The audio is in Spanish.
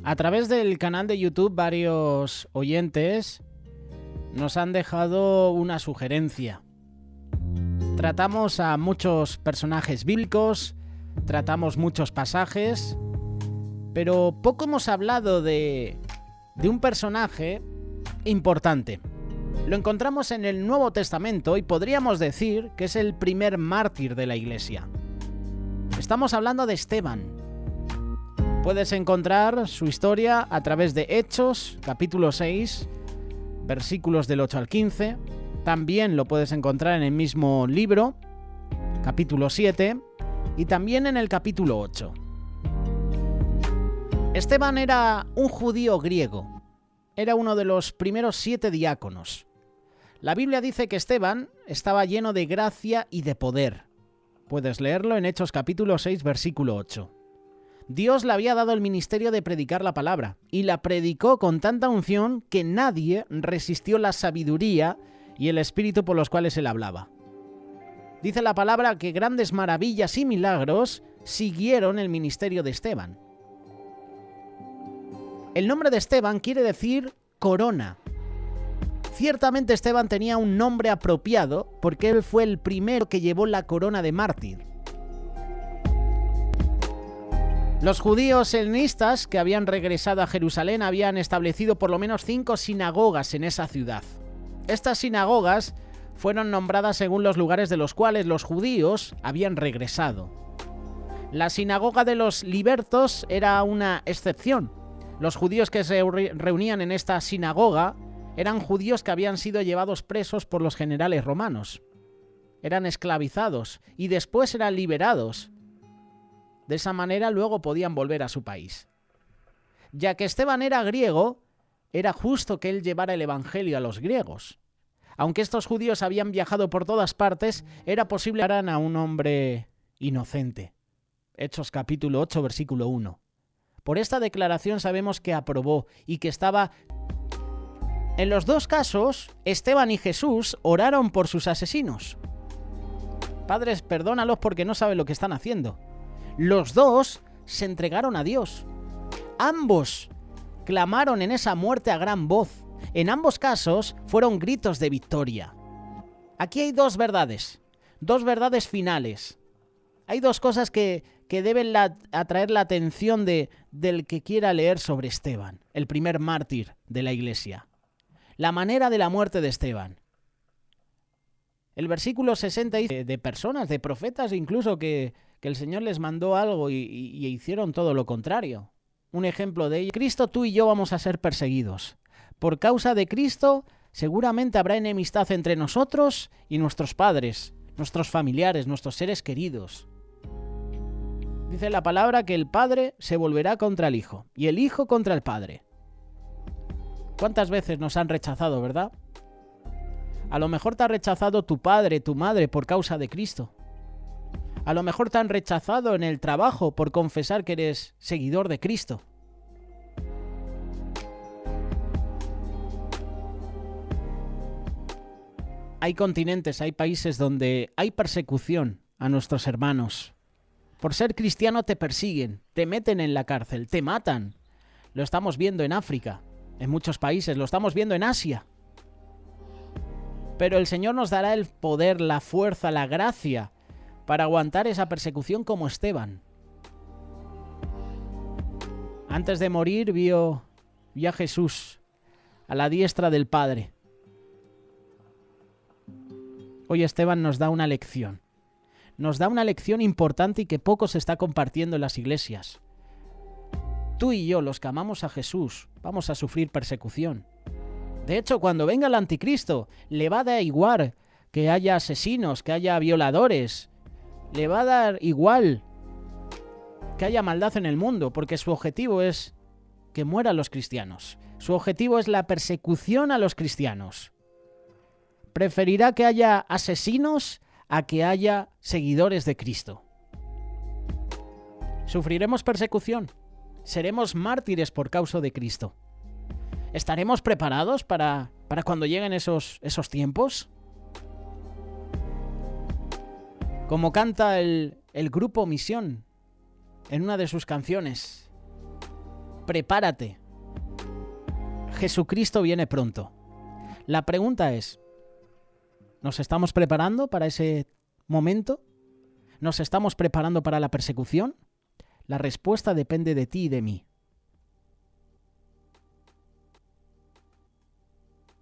A través del canal de YouTube varios oyentes nos han dejado una sugerencia. Tratamos a muchos personajes bíblicos, tratamos muchos pasajes, pero poco hemos hablado de un personaje importante. Lo encontramos en el Nuevo Testamento y podríamos decir que es el primer mártir de la Iglesia. Estamos hablando de Esteban. Puedes encontrar su historia a través de Hechos, capítulo 6, versículos del 8 al 15. También lo puedes encontrar en el mismo libro, capítulo 7, y también en el capítulo 8. Esteban era un judío griego. Era uno de los primeros 7 diáconos. La Biblia dice que Esteban estaba lleno de gracia y de poder. Puedes leerlo en Hechos capítulo 6, versículo 8. Dios le había dado el ministerio de predicar la palabra, y la predicó con tanta unción que nadie resistió la sabiduría y el espíritu por los cuales él hablaba. Dice la palabra que grandes maravillas y milagros siguieron el ministerio de Esteban. El nombre de Esteban quiere decir corona. Ciertamente Esteban tenía un nombre apropiado porque él fue el primero que llevó la corona de mártir. Los judíos helenistas que habían regresado a Jerusalén habían establecido por lo menos 5 sinagogas en esa ciudad. Estas sinagogas fueron nombradas según los lugares de los cuales los judíos habían regresado. La sinagoga de los libertos era una excepción. Los judíos que se reunían en esta sinagoga eran judíos que habían sido llevados presos por los generales romanos. Eran esclavizados y después eran liberados. De esa manera luego podían volver a su país. Ya que Esteban era griego, era justo que él llevara el evangelio a los griegos. Aunque estos judíos habían viajado por todas partes, era posible que llevaran a un hombre inocente. Hechos capítulo 8, versículo 1. Por esta declaración sabemos que aprobó y que estaba... En los dos casos, Esteban y Jesús oraron por sus asesinos. Padres, perdónalos porque no saben lo que están haciendo. Los dos se entregaron a Dios. Ambos clamaron en esa muerte a gran voz. En ambos casos fueron gritos de victoria. Aquí hay dos verdades finales. Hay dos cosas que deben atraer la atención del que quiera leer sobre Esteban, el primer mártir de la Iglesia. La manera de la muerte de Esteban. El versículo 60 dice de personas, de profetas incluso, que el Señor les mandó algo y hicieron todo lo contrario. Un ejemplo de ello: Cristo, tú y yo vamos a ser perseguidos. Por causa de Cristo, seguramente habrá enemistad entre nosotros y nuestros padres, nuestros familiares, nuestros seres queridos. Dice la palabra que el padre se volverá contra el hijo y el hijo contra el padre. ¿Cuántas veces nos han rechazado, verdad? A lo mejor te ha rechazado tu padre, tu madre por causa de Cristo. A lo mejor te han rechazado en el trabajo por confesar que eres seguidor de Cristo. Hay continentes, hay países donde hay persecución a nuestros hermanos. Por ser cristiano te persiguen, te meten en la cárcel, te matan. Lo estamos viendo en África, en muchos países, lo estamos viendo en Asia. Pero el Señor nos dará el poder, la fuerza, la gracia para aguantar esa persecución como Esteban. Antes de morir vio a Jesús a la diestra del Padre. Hoy Esteban nos da una lección. Nos da una lección importante y que poco se está compartiendo en las iglesias. Tú y yo, los que amamos a Jesús, vamos a sufrir persecución. De hecho, cuando venga el anticristo, le va a dar igual que haya asesinos, que haya violadores. Le va a dar igual que haya maldad en el mundo, porque su objetivo es que mueran los cristianos. Su objetivo es la persecución a los cristianos. Preferirá que haya asesinos a que haya seguidores de Cristo. Sufriremos persecución. Seremos mártires por causa de Cristo. ¿Estaremos preparados para cuando lleguen esos tiempos? Como canta el grupo Misión en una de sus canciones. prepárate. Jesucristo viene pronto. La pregunta es, ¿nos estamos preparando para ese momento? ¿Nos estamos preparando para la persecución? La respuesta depende de ti y de mí.